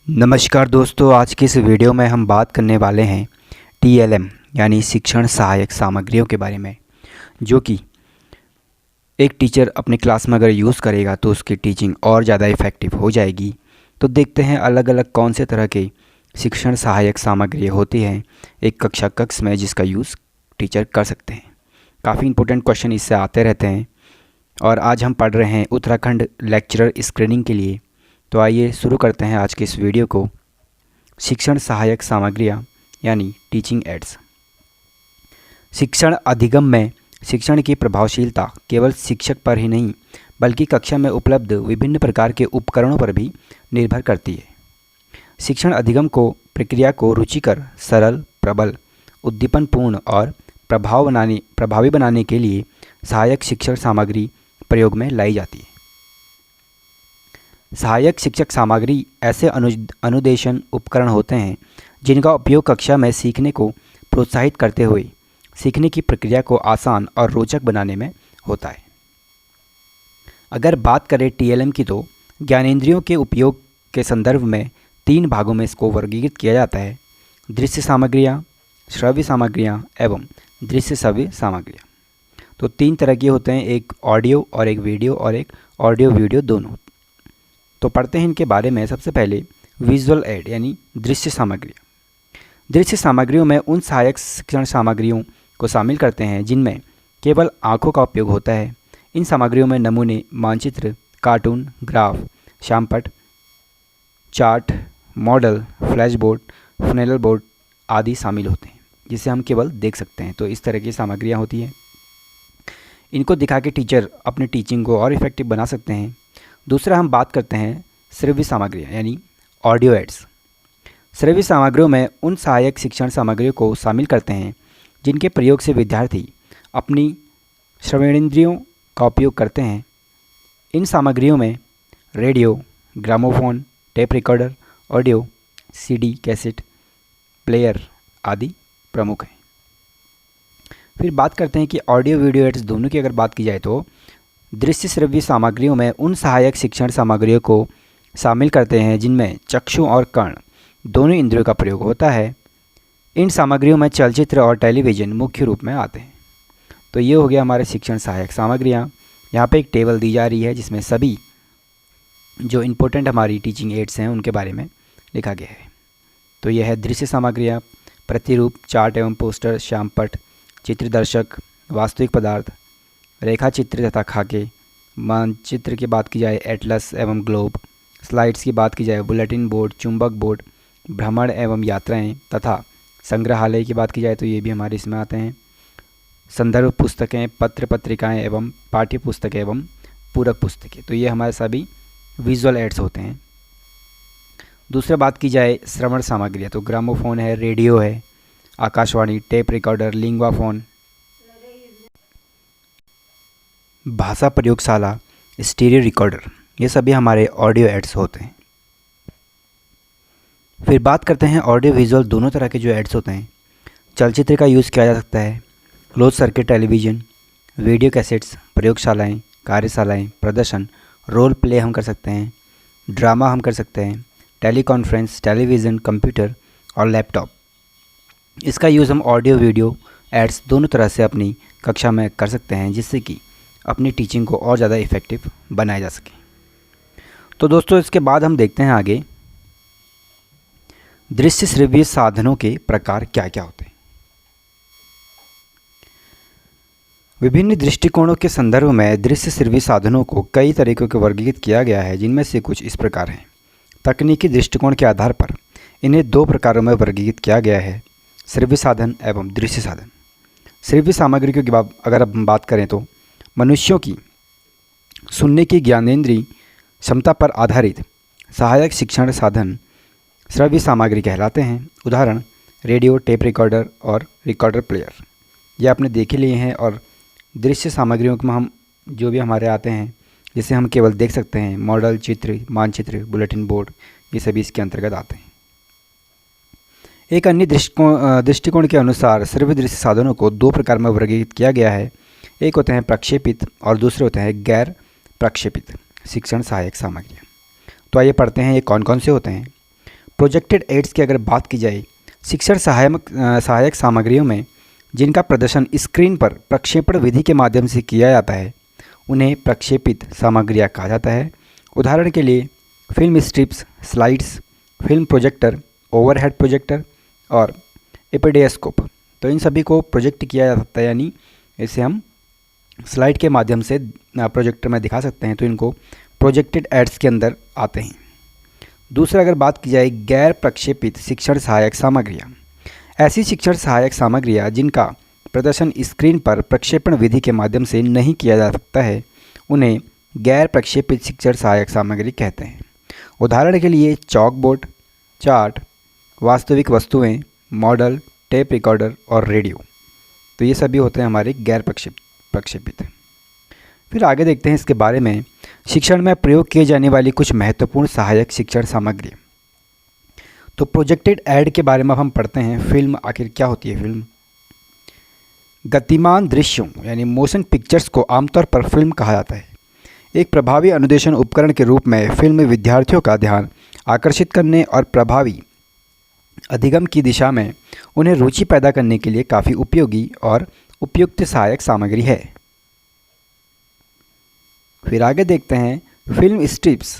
नमस्कार दोस्तों, आज की इस वीडियो में हम बात करने वाले हैं TLM यानी शिक्षण सहायक सामग्रियों के बारे में, जो कि एक टीचर अपनी क्लास में अगर यूज़ करेगा तो उसकी टीचिंग और ज़्यादा इफ़ेक्टिव हो जाएगी। तो देखते हैं अलग अलग कौन से तरह के शिक्षण सहायक सामग्री होती हैं एक कक्षा कक्ष में जिसका यूज़ टीचर कर सकते हैं। काफ़ी इंपॉर्टेंट क्वेश्चन इससे आते रहते हैं और आज हम पढ़ रहे हैं उत्तराखंड लेक्चरर स्क्रीनिंग के लिए। तो आइए शुरू करते हैं आज के इस वीडियो को। शिक्षण सहायक सामग्रियाँ यानी टीचिंग एड्स। शिक्षण अधिगम में शिक्षण की प्रभावशीलता केवल शिक्षक पर ही नहीं बल्कि कक्षा में उपलब्ध विभिन्न प्रकार के उपकरणों पर भी निर्भर करती है। शिक्षण अधिगम को प्रक्रिया को रुचिकर, सरल, प्रबल, उद्दीपनपूर्ण और प्रभावी बनाने के लिए सहायक शिक्षण सामग्री प्रयोग में लाई जाती है। सहायक शिक्षक सामग्री ऐसे अनुदेशन उपकरण होते हैं जिनका उपयोग कक्षा में सीखने को प्रोत्साहित करते हुए सीखने की प्रक्रिया को आसान और रोचक बनाने में होता है। अगर बात करें TLM की तो ज्ञानेंद्रियों के उपयोग के संदर्भ में 3 भागों में इसको वर्गीकृत किया जाता है: दृश्य सामग्रियाँ, श्रव्य सामग्रियाँ एवं दृश्य श्रव्य सामग्रियाँ। तो 3 तरह के होते हैं, एक ऑडियो और एक वीडियो और एक ऑडियो वीडियो दोनों। तो पढ़ते हैं इनके बारे में। सबसे पहले विजुअल एड यानी दृश्य सामग्रियाँ। दृश्य सामग्रियों में उन सहायक शिक्षण सामग्रियों को शामिल करते हैं जिनमें केवल आँखों का उपयोग होता है। इन सामग्रियों में नमूने, मानचित्र, कार्टून, ग्राफ, श्यामपट्ट, chart, model, flashboard, flannel board आदि शामिल होते हैं जिसे हम केवल देख सकते हैं। तो इस तरह की सामग्रियाँ होती हैं। इनको दिखा के टीचर अपनी टीचिंग को और इफ़ेक्टिव बना सकते हैं। दूसरा हम बात करते हैं श्रव्य सामग्रियाँ यानी ऑडियो एड्स। श्रव्य सामग्रियों में उन सहायक शिक्षण सामग्रियों को शामिल करते हैं जिनके प्रयोग से विद्यार्थी अपनी श्रवणेंद्रियों का उपयोग करते हैं। इन सामग्रियों में radio, gramophone, tape recorder, audio, CD, cassette player आदि प्रमुख हैं। फिर बात करते हैं कि ऑडियो वीडियो एड्स दोनों की अगर बात की जाए तो दृश्य श्रव्य सामग्रियों में उन सहायक शिक्षण सामग्रियों को शामिल करते हैं जिनमें चक्षु और कर्ण दोनों इंद्रियों का प्रयोग होता है। इन सामग्रियों में चलचित्र और टेलीविज़न मुख्य रूप में आते हैं। तो ये हो गया हमारे शिक्षण सहायक सामग्रियाँ। यहाँ पे एक टेबल दी जा रही है जिसमें सभी जो इम्पोर्टेंट हमारी टीचिंग एड्स हैं उनके बारे में लिखा गया है। तो यह है दृश्य सामग्रियाँ: प्रतिरूप, चार्ट एवं पोस्टर, श्यामपट्ट, चित्रदर्शक, वास्तविक पदार्थ, रेखा चित्र तथा खाके, मानचित्र की बात की जाए एटलस एवं ग्लोब, स्लाइड्स की बात की जाए बुलेटिन बोर्ड, चुंबक बोर्ड, भ्रमण एवं यात्राएं तथा संग्रहालय की बात की जाए तो ये भी हमारे इसमें आते हैं। संदर्भ पुस्तकें, पत्र पत्रिकाएं एवं पाठ्य पुस्तकें एवं पूरक पुस्तकें। तो ये हमारे सभी विजुअल एड्स होते हैं। दूसरा बात की जाए श्रवण सामग्रियाँ तो ग्रामोफोन है, रेडियो है, आकाशवाणी, टेप रिकॉर्डर, लिंग्वाफोन, भाषा प्रयोगशाला, स्टीरियो रिकॉर्डर, ये सभी हमारे ऑडियो एड्स होते हैं। फिर बात करते हैं ऑडियो विजुअल दोनों तरह के जो एड्स होते हैं। चलचित्र का यूज़ किया जा सकता है, close circuit television, video cassettes, प्रयोगशालाएं, कार्यशालाएं, प्रदर्शन, रोल प्ले हम कर सकते हैं, ड्रामा हम कर सकते हैं, टेलीकॉन्फ्रेंस, टेलीविज़न, कंप्यूटर और लैपटॉप। इसका यूज़ हम ऑडियो वीडियो एड्स दोनों तरह से अपनी कक्षा में कर सकते हैं जिससे कि अपनी टीचिंग को और ज़्यादा इफ़ेक्टिव बनाया जा सके। तो दोस्तों इसके बाद हम देखते हैं आगे दृश्य श्रव्य साधनों के प्रकार क्या क्या होते हैं। विभिन्न दृष्टिकोणों के संदर्भ में दृश्य श्रव्य साधनों को कई तरीकों के वर्गीकृत किया गया है जिनमें से कुछ इस प्रकार हैं। तकनीकी दृष्टिकोण के आधार पर इन्हें 2 प्रकारों में वर्गीकृत किया गया है: श्रव्य साधन एवं दृश्य साधन। श्रव्य सामग्री की अगर हम बात करें तो मनुष्यों की सुनने की ज्ञानेंद्रिय क्षमता पर आधारित सहायक शिक्षण साधन श्रव्य सामग्री कहलाते हैं। उदाहरण रेडियो, टेप रिकॉर्डर और रिकॉर्डर प्लेयर, ये आपने देखे लिए हैं। और दृश्य सामग्रियों में हम जो भी हमारे आते हैं जिसे हम केवल देख सकते हैं, मॉडल, चित्र, मानचित्र, बुलेटिन बोर्ड, ये सभी इसके अंतर्गत आते हैं। एक अन्य दृष्टिकोण के अनुसार श्रव्य दृश्य साधनों को 2 प्रकार में वर्गीकृत किया गया है। एक होते हैं प्रक्षेपित और दूसरे होते हैं गैर प्रक्षेपित शिक्षण सहायक सामग्रियाँ। तो आइए पढ़ते हैं ये कौन कौन से होते हैं। प्रोजेक्टेड एड्स की अगर बात की जाए, शिक्षण सहायक सामग्रियों में जिनका प्रदर्शन स्क्रीन पर प्रक्षेपण विधि के माध्यम से किया जाता है उन्हें प्रक्षेपित सामग्रियाँ कहा जाता है। उदाहरण के लिए film strips, slides, film projector, overhead projector और एपिडेस्कोप। तो इन सभी को प्रोजेक्ट किया जा सकता है, यानी इसे हम स्लाइड के माध्यम से प्रोजेक्टर में दिखा सकते हैं, तो इनको प्रोजेक्टेड एड्स के अंदर आते हैं। दूसरा अगर बात की जाए गैर प्रक्षेपित शिक्षण सहायक सामग्रियाँ, ऐसी शिक्षण सहायक सामग्रियाँ जिनका प्रदर्शन स्क्रीन पर प्रक्षेपण विधि के माध्यम से नहीं किया जा सकता है उन्हें गैर प्रक्षेपित शिक्षण सहायक सामग्री कहते हैं। उदाहरण के लिए चॉक बोर्ड, चार्ट, वास्तविक वस्तुएं, मॉडल, टेप रिकॉर्डर और रेडियो। तो ये सभी होते हैं हमारे गैर प्रक्षेपित। फिर आगे देखते हैं इसके बारे में, शिक्षण में प्रयोग किए जाने वाली कुछ महत्वपूर्ण सहायक शिक्षण सामग्री। तो प्रोजेक्टेड ऐड के बारे में हम पढ़ते हैं। फिल्म आखिर क्या होती है? फिल्म गतिमान दृश्यों यानी मोशन पिक्चर्स को आमतौर पर फिल्म कहा जाता है। एक प्रभावी अनुदेशन उपकरण के रूप में फिल्म विद्यार्थियों का ध्यान आकर्षित करने और प्रभावी अधिगम की दिशा में उन्हें रुचि पैदा करने के लिए काफ़ी उपयोगी और उपयुक्त सहायक सामग्री है। फिर आगे देखते हैं फिल्म स्ट्रिप्स।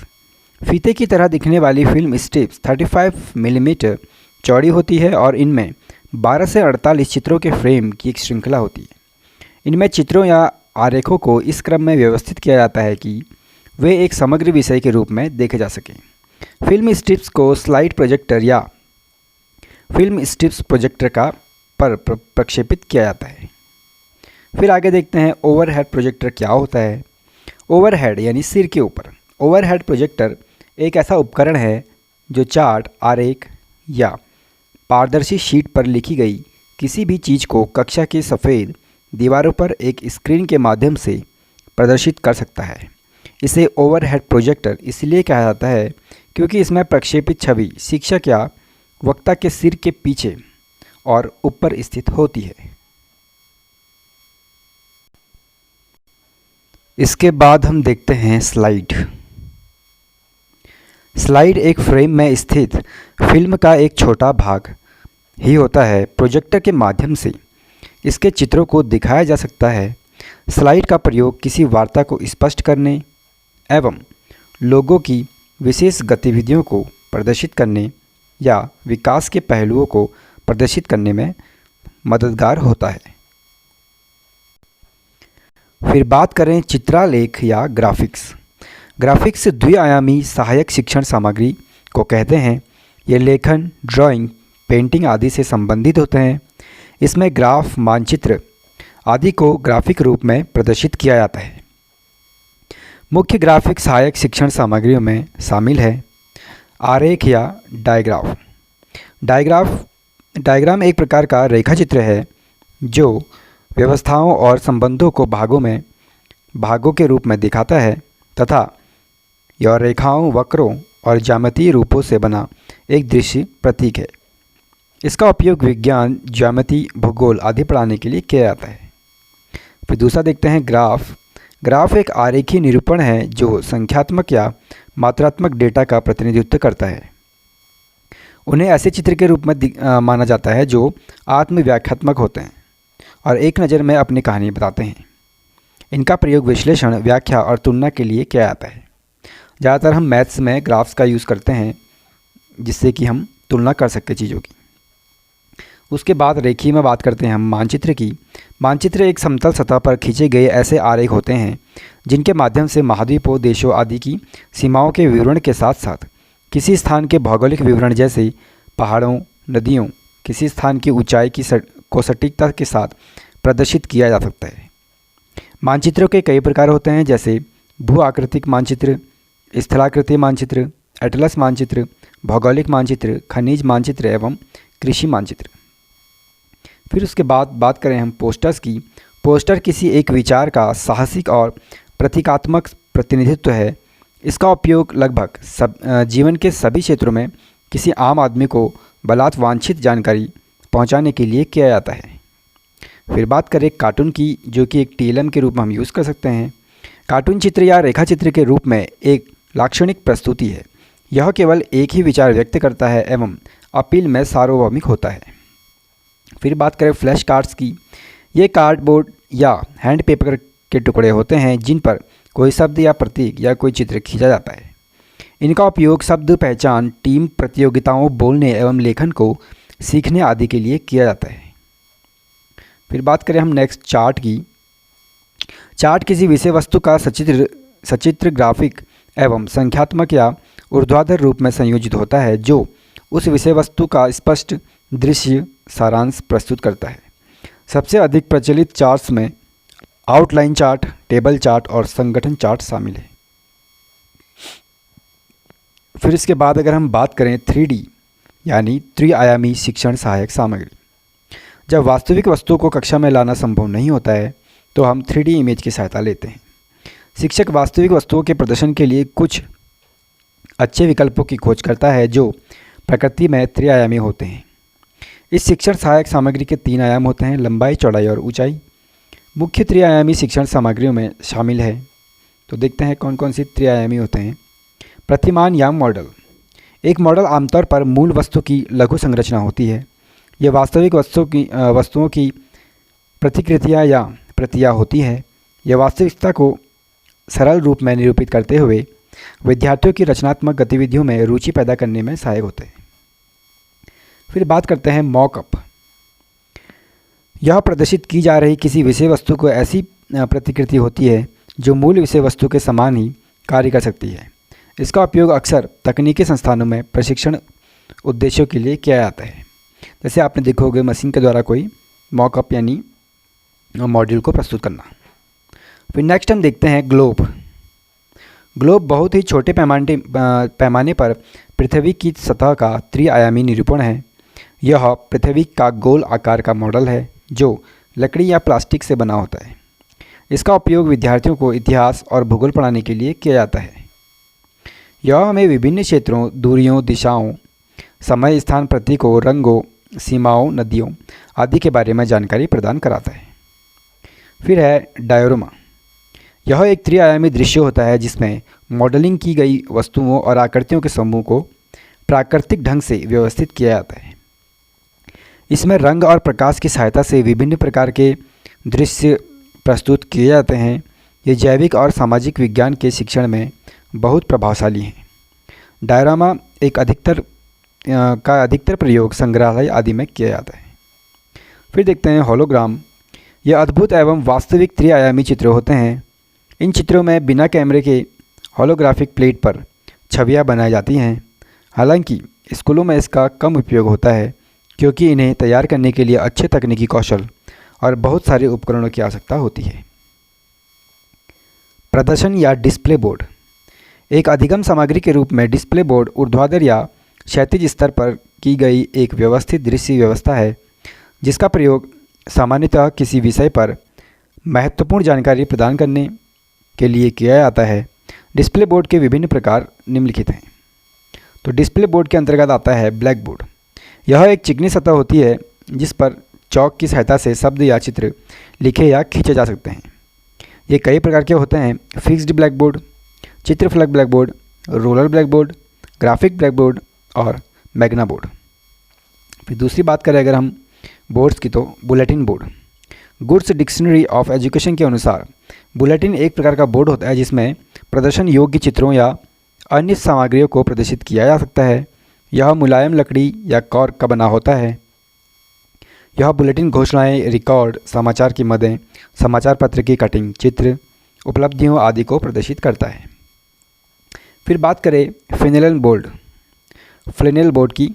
फीते की तरह दिखने वाली फिल्म स्ट्रिप्स 35 मिलीमीटर चौड़ी होती है और इनमें 12 से 48 चित्रों के फ्रेम की एक श्रृंखला होती है। इनमें चित्रों या आरेखों को इस क्रम में व्यवस्थित किया जाता है कि वे एक समग्र विषय के रूप में देखे जा सकें। फिल्म स्ट्रिप्स को स्लाइड प्रोजेक्टर या फिल्म स्ट्रिप्स प्रोजेक्टर का पर प्रक्षेपित किया जाता है। फिर आगे देखते हैं ओवरहेड प्रोजेक्टर क्या होता है। ओवरहेड यानी सिर के ऊपर। ओवरहेड प्रोजेक्टर एक ऐसा उपकरण है जो चार्ट, आरेख या पारदर्शी शीट पर लिखी गई किसी भी चीज़ को कक्षा की सफ़ेद दीवारों पर एक स्क्रीन के माध्यम से प्रदर्शित कर सकता है। इसे ओवरहेड प्रोजेक्टर इसलिए कहा जाता है क्योंकि इसमें प्रक्षेपित छवि शिक्षक या वक्ता के सिर के पीछे और ऊपर स्थित होती है। इसके बाद हम देखते हैं स्लाइड। स्लाइड एक फ्रेम में स्थित फिल्म का एक छोटा भाग ही होता है। प्रोजेक्टर के माध्यम से इसके चित्रों को दिखाया जा सकता है। स्लाइड का प्रयोग किसी वार्ता को स्पष्ट करने एवं लोगों की विशेष गतिविधियों को प्रदर्शित करने या विकास के पहलुओं को प्रदर्शित करने में मददगार होता है। फिर बात करें चित्रालेख या ग्राफिक्स। ग्राफिक्स द्विआयामी सहायक शिक्षण सामग्री को कहते हैं। ये लेखन, ड्राइंग, पेंटिंग आदि से संबंधित होते हैं। इसमें ग्राफ, मानचित्र आदि को ग्राफिक रूप में प्रदर्शित किया जाता है। मुख्य ग्राफिक सहायक शिक्षण सामग्रियों में शामिल है आरेख या डायग्राफ। डायग्राम एक प्रकार का रेखाचित्र है जो व्यवस्थाओं और संबंधों को भागों के रूप में दिखाता है तथा यह रेखाओं, वक्रों और ज्यामितीय रूपों से बना एक दृश्य प्रतीक है। इसका उपयोग विज्ञान, ज्यामिति, भूगोल आदि पढ़ाने के लिए किया जाता है। फिर दूसरा देखते हैं ग्राफ। ग्राफ एक आरेखीय निरूपण है जो संख्यात्मक या मात्रात्मक डेटा का प्रतिनिधित्व करता है। उन्हें ऐसे चित्र के रूप में माना जाता है जो आत्मव्याख्यात्मक होते हैं और एक नज़र में अपनी कहानी बताते हैं। इनका प्रयोग विश्लेषण, व्याख्या और तुलना के लिए किया जाता है। ज़्यादातर हम मैथ्स में ग्राफ्स का यूज़ करते हैं जिससे कि हम तुलना कर सकते चीज़ों की। उसके बाद रेखीय में बात करते हैं हम मानचित्र की। मानचित्र एक समतल सतह पर खींचे गए ऐसे आरेख होते हैं जिनके माध्यम से महाद्वीपों, देशों आदि की सीमाओं के विवरण के साथ साथ किसी स्थान के भौगोलिक विवरण जैसे पहाड़ों, नदियों, किसी स्थान की ऊंचाई को सटीकता के साथ प्रदर्शित किया जा सकता है। मानचित्रों के कई प्रकार होते हैं जैसे भू आकृतिक मानचित्र, स्थलाकृतिक मानचित्र, एटलस मानचित्र, भौगोलिक मानचित्र, खनिज मानचित्र एवं कृषि मानचित्र। फिर उसके बाद बात करें हम पोस्टर्स की। पोस्टर किसी एक विचार का साहसिक और प्रतीकात्मक प्रतिनिधित्व है। इसका उपयोग लगभग जीवन के सभी क्षेत्रों में किसी आम आदमी को बलात् वांछित जानकारी पहुंचाने के लिए किया जाता है। फिर बात करें कार्टून की, जो कि एक टीएलएम के रूप में हम यूज़ कर सकते हैं। कार्टून चित्र या रेखा चित्र के रूप में एक लाक्षणिक प्रस्तुति है। यह केवल एक ही विचार व्यक्त करता है एवं अपील में सार्वभौमिक होता है। फिर बात करें फ्लैश कार्ड्स की। ये कार्डबोर्ड या हैंड पेपर के टुकड़े होते हैं जिन पर कोई शब्द या प्रतीक या कोई चित्र खींचा जाता है। इनका उपयोग शब्द पहचान, टीम प्रतियोगिताओं, बोलने एवं लेखन को सीखने आदि के लिए किया जाता है। फिर बात करें हम नेक्स्ट चार्ट की। चार्ट किसी विषय वस्तु का सचित्र ग्राफिक एवं संख्यात्मक या ऊर्ध्वाधर रूप में संयोजित होता है जो उस विषय वस्तु का स्पष्ट दृश्य सारांश प्रस्तुत करता है। सबसे अधिक प्रचलित चार्ट्स में आउटलाइन चार्ट, टेबल चार्ट और संगठन चार्ट शामिल है। फिर इसके बाद अगर हम बात करें 3D यानी त्रिआयामी शिक्षण सहायक सामग्री। जब वास्तविक वस्तुओं को कक्षा में लाना संभव नहीं होता है तो हम 3D इमेज की सहायता लेते हैं। शिक्षक वास्तविक वस्तुओं के प्रदर्शन के लिए कुछ अच्छे विकल्पों की खोज करता है जो प्रकृति में त्रिआयामी होते हैं। इस शिक्षण सहायक सामग्री के 3 आयाम होते हैं, लंबाई, चौड़ाई और ऊंचाई। मुख्य त्रिआयामी शिक्षण सामग्रियों में शामिल है, तो देखते हैं कौन कौन सी त्रिआयामी होते हैं। प्रतिमान या मॉडल। एक मॉडल आमतौर पर मूल वस्तु की लघु संरचना होती है। यह वास्तविक वस्तुओं की प्रतिकृतियाँ या प्रतियाँ होती है। यह वास्तविकता को सरल रूप में निरूपित करते हुए विद्यार्थियों की रचनात्मक गतिविधियों में रुचि पैदा करने में सहायक होते हैं। फिर बात करते हैं मॉकअप। यह प्रदर्शित की जा रही किसी विषय वस्तु को ऐसी प्रतिकृति होती है जो मूल विषय वस्तु के समान ही कार्य कर सकती है। इसका उपयोग अक्सर तकनीकी संस्थानों में प्रशिक्षण उद्देश्यों के लिए किया जाता है। जैसे आपने देखा होगा मशीन के द्वारा कोई मॉकअप यानी मॉड्यूल को प्रस्तुत करना। फिर नेक्स्ट हम देखते हैं ग्लोब। ग्लोब बहुत ही छोटे पैमाने पर पृथ्वी की सतह का त्रिआयामी निरूपण है। यह पृथ्वी का गोल आकार का मॉडल है जो लकड़ी या प्लास्टिक से बना होता है। इसका उपयोग विद्यार्थियों को इतिहास और भूगोल पढ़ाने के लिए किया जाता है। यह हमें विभिन्न क्षेत्रों, दूरियों, दिशाओं, समय, स्थान, प्रतीकों, रंगों, सीमाओं, नदियों आदि के बारे में जानकारी प्रदान कराता है। फिर है डायोरामा। यह एक त्रिआयामी दृश्य होता है जिसमें मॉडलिंग की गई वस्तुओं और आकृतियों के समूह को प्राकृतिक ढंग से व्यवस्थित किया जाता है। इसमें रंग और प्रकाश की सहायता से विभिन्न प्रकार के दृश्य प्रस्तुत किए जाते हैं। ये जैविक और सामाजिक विज्ञान के शिक्षण में बहुत प्रभावशाली हैं। डायोरामा का अधिकतर प्रयोग संग्रहालय आदि में किया जाता है। फिर देखते हैं होलोग्राम। यह अद्भुत एवं वास्तविक त्रिआयामी चित्र होते हैं। इन चित्रों में बिना कैमरे के होलोग्राफिक प्लेट पर छवियां बनाई जाती हैं। हालांकि स्कूलों में इसका कम उपयोग होता है क्योंकि इन्हें तैयार करने के लिए अच्छे तकनीकी कौशल और बहुत सारे उपकरणों की आवश्यकता होती है। प्रदर्शन या डिस्प्ले बोर्ड। एक अधिगम सामग्री के रूप में डिस्प्ले बोर्ड ऊर्ध्वाधर या क्षैतिज स्तर पर की गई एक व्यवस्थित दृश्य व्यवस्था है जिसका प्रयोग सामान्यतः किसी विषय पर महत्वपूर्ण जानकारी प्रदान करने के लिए किया जाता है। डिस्प्ले बोर्ड के विभिन्न प्रकार निम्नलिखित हैं। तो डिस्प्ले बोर्ड के अंतर्गत आता है ब्लैक बोर्ड। यह एक चिकनी सतह होती है जिस पर चौक की सहायता से शब्द या चित्र लिखे या खींचे जा सकते हैं। ये कई प्रकार के होते हैं: फिक्स्ड ब्लैक बोर्ड, चित्रफलक black board, roller black board, graphic black board और मैग्ना बोर्ड। फिर दूसरी बात करें अगर हम बोर्ड्स की, तो bulletin board. Good's dictionary of education के अनुसार बुलेटिन एक प्रकार का बोर्ड होता है जिसमें प्रदर्शन योग्य चित्रों या अन्य सामग्रियों को प्रदर्शित किया जा सकता है। यह मुलायम लकड़ी या कॉर्क का बना होता है। यह बुलेटिन घोषणाएं, रिकॉर्ड, समाचार की मदें, समाचार पत्र की कटिंग, चित्र, उपलब्धियों आदि को प्रदर्शित करता है। फिर बात करें फ्लेनेल बोर्ड की।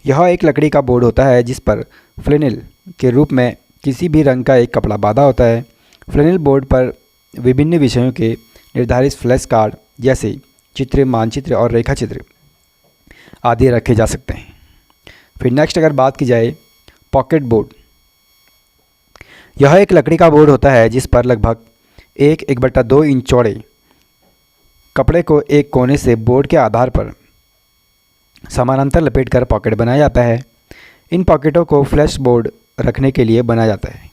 यह एक लकड़ी का बोर्ड होता है जिस पर फ्लेनेल के रूप में किसी भी रंग का एक कपड़ा बांधा होता है। फ्लेनेल बोर्ड पर विभिन्न विषयों के निर्धारित फ्लैश कार्ड जैसे चित्र, मानचित्र और रेखा चित्र आदि रखे जा सकते हैं। फिर नेक्स्ट अगर बात की जाए पॉकेट बोर्ड। यह एक लकड़ी का बोर्ड होता है जिस पर लगभग 1/2 इंच चौड़े कपड़े को एक कोने से बोर्ड के आधार पर समानांतर लपेटकर पॉकेट बनाया जाता है। इन पॉकेटों को फ्लैश बोर्ड रखने के लिए बनाया जाता है।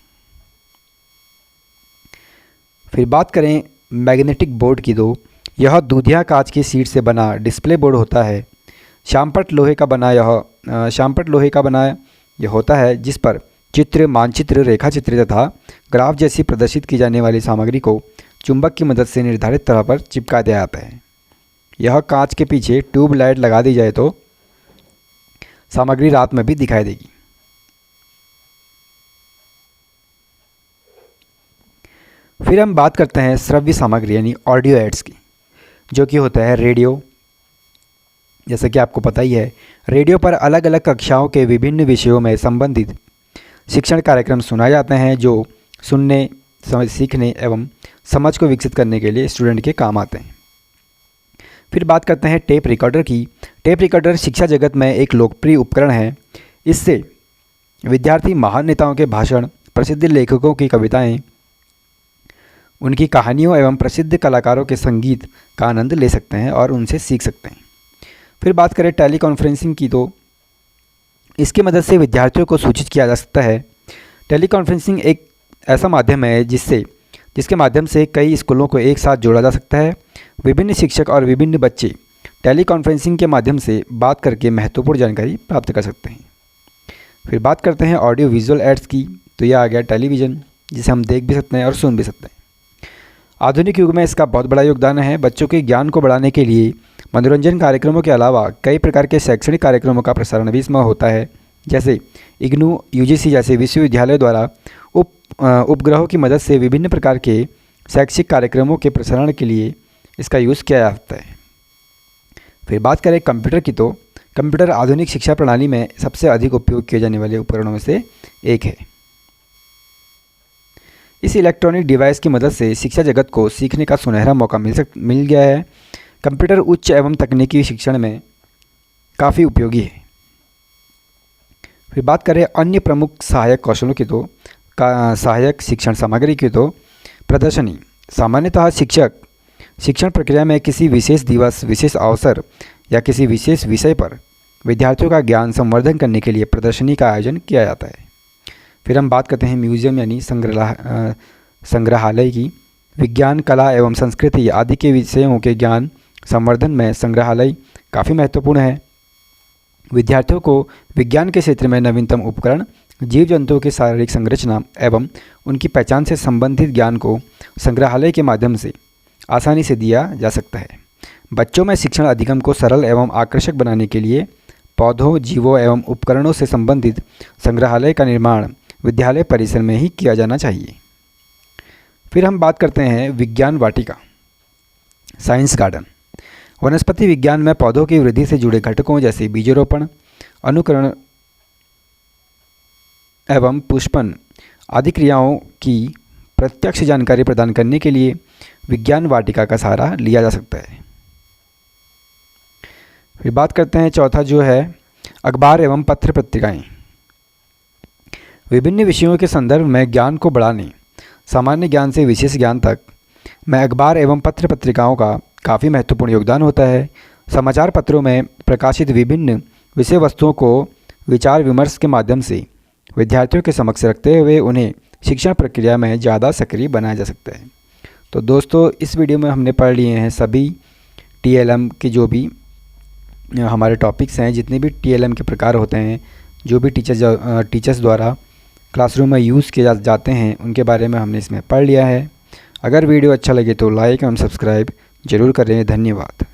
फिर बात करें मैग्नेटिक बोर्ड की, तो यह दूधिया कांच की शीट से बना डिस्प्ले बोर्ड होता है। शामपट लोहे का बना यह होता है जिस पर चित्र, मानचित्र, रेखाचित्र तथा ग्राफ जैसी प्रदर्शित की जाने वाली सामग्री को चुंबक की मदद से निर्धारित तरह पर चिपका दिया जाता है। यह कांच के पीछे ट्यूब लाइट लगा दी जाए तो सामग्री रात में भी दिखाई देगी। फिर हम बात करते हैं श्रव्य सामग्री यानी ऑडियो एड्स की, जो कि होता है रेडियो। जैसा कि आपको पता ही है, रेडियो पर अलग अलग कक्षाओं के विभिन्न विषयों में संबंधित शिक्षण कार्यक्रम सुनाए जाते हैं जो सुनने, सीखने एवं समझ को विकसित करने के लिए स्टूडेंट के काम आते हैं। फिर बात करते हैं टेप रिकॉर्डर की। टेप रिकॉर्डर शिक्षा जगत में एक लोकप्रिय उपकरण है। इससे विद्यार्थी महान नेताओं के भाषण, प्रसिद्ध लेखकों की कविताएं, उनकी कहानियों एवं प्रसिद्ध कलाकारों के संगीत का आनंद ले सकते हैं और उनसे सीख सकते हैं। फिर बात करें टेली कॉन्फ्रेंसिंग की, तो इसकी मदद से विद्यार्थियों को सूचित किया जा सकता है। टेली कॉन्फ्रेंसिंग एक ऐसा माध्यम है जिसके माध्यम से कई स्कूलों को एक साथ जोड़ा जा सकता है। विभिन्न शिक्षक और विभिन्न बच्चे टेली कॉन्फ्रेंसिंग के माध्यम से बात करके महत्वपूर्ण जानकारी प्राप्त कर सकते हैं। फिर बात करते हैं ऑडियो विजुअल एड्स की, तो यह आ गया टेलीविज़न, जिसे हम देख भी सकते हैं और सुन भी सकते हैं। आधुनिक युग में इसका बहुत बड़ा योगदान है। बच्चों के ज्ञान को बढ़ाने के लिए मनोरंजन कार्यक्रमों के अलावा कई प्रकार के शैक्षणिक कार्यक्रमों का प्रसारण भी इसमें होता है। जैसे इग्नू, यूजीसी जैसे विश्वविद्यालयों द्वारा उपग्रहों की मदद से विभिन्न प्रकार के शैक्षिक कार्यक्रमों के प्रसारण के लिए इसका यूज़ किया जाता है। फिर बात करें कंप्यूटर की, तो कंप्यूटर आधुनिक शिक्षा प्रणाली में सबसे अधिक उपयोग किए जाने वाले उपकरणों में से एक है। इस इलेक्ट्रॉनिक डिवाइस की मदद से शिक्षा जगत को सीखने का सुनहरा मौका मिल गया है। कंप्यूटर उच्च एवं तकनीकी शिक्षण में काफ़ी उपयोगी है। फिर बात करें अन्य प्रमुख सहायक कौशलों की, तो सहायक शिक्षण सामग्री की, तो प्रदर्शनी। सामान्यतः शिक्षक शिक्षण प्रक्रिया में किसी विशेष दिवस, विशेष अवसर या किसी विशेष विषय पर विद्यार्थियों का ज्ञान संवर्धन करने के लिए प्रदर्शनी का आयोजन किया जाता है। फिर हम बात करते हैं म्यूजियम यानी संग्रहालय की। विज्ञान, कला एवं संस्कृति आदि के विषयों के ज्ञान संवर्धन में संग्रहालय काफ़ी महत्वपूर्ण है। विद्यार्थियों को विज्ञान के क्षेत्र में नवीनतम उपकरण, जीव जंतुओं की शारीरिक संरचना एवं उनकी पहचान से संबंधित ज्ञान को संग्रहालय के माध्यम से आसानी से दिया जा सकता है। बच्चों में शिक्षण अधिगम को सरल एवं आकर्षक बनाने के लिए पौधों, जीवों एवं उपकरणों से संबंधित संग्रहालय का निर्माण विद्यालय परिसर में ही किया जाना चाहिए। फिर हम बात करते हैं विज्ञान वाटिका, साइंस गार्डन। वनस्पति विज्ञान में पौधों की वृद्धि से जुड़े घटकों जैसे बीजारोपण, अनुकरण एवं पुष्पन आदि क्रियाओं की प्रत्यक्ष जानकारी प्रदान करने के लिए विज्ञान वाटिका का सहारा लिया जा सकता है। फिर बात करते हैं चौथा, जो है अखबार एवं पत्र पत्रिकाएं। विभिन्न विषयों के संदर्भ में ज्ञान को बढ़ाने, सामान्य ज्ञान से विशेष ज्ञान तक में अखबार एवं पत्र पत्रिकाओं का काफ़ी महत्वपूर्ण योगदान होता है। समाचार पत्रों में प्रकाशित विभिन्न विषय वस्तुओं को विचार विमर्श के माध्यम से विद्यार्थियों के समक्ष रखते हुए उन्हें शिक्षण प्रक्रिया में ज़्यादा सक्रिय बनाया जा सकता है। तो दोस्तों, इस वीडियो में हमने पढ़ लिए हैं सभी TLM के जो भी हमारे टॉपिक्स हैं, जितने भी TLM के प्रकार होते हैं, जो भी टीचर्स द्वारा क्लासरूम में यूज़ किए जाते हैं, उनके बारे में हमने इसमें पढ़ लिया है। अगर वीडियो अच्छा लगे तो लाइक एवं सब्सक्राइब ज़रूर करें। धन्यवाद।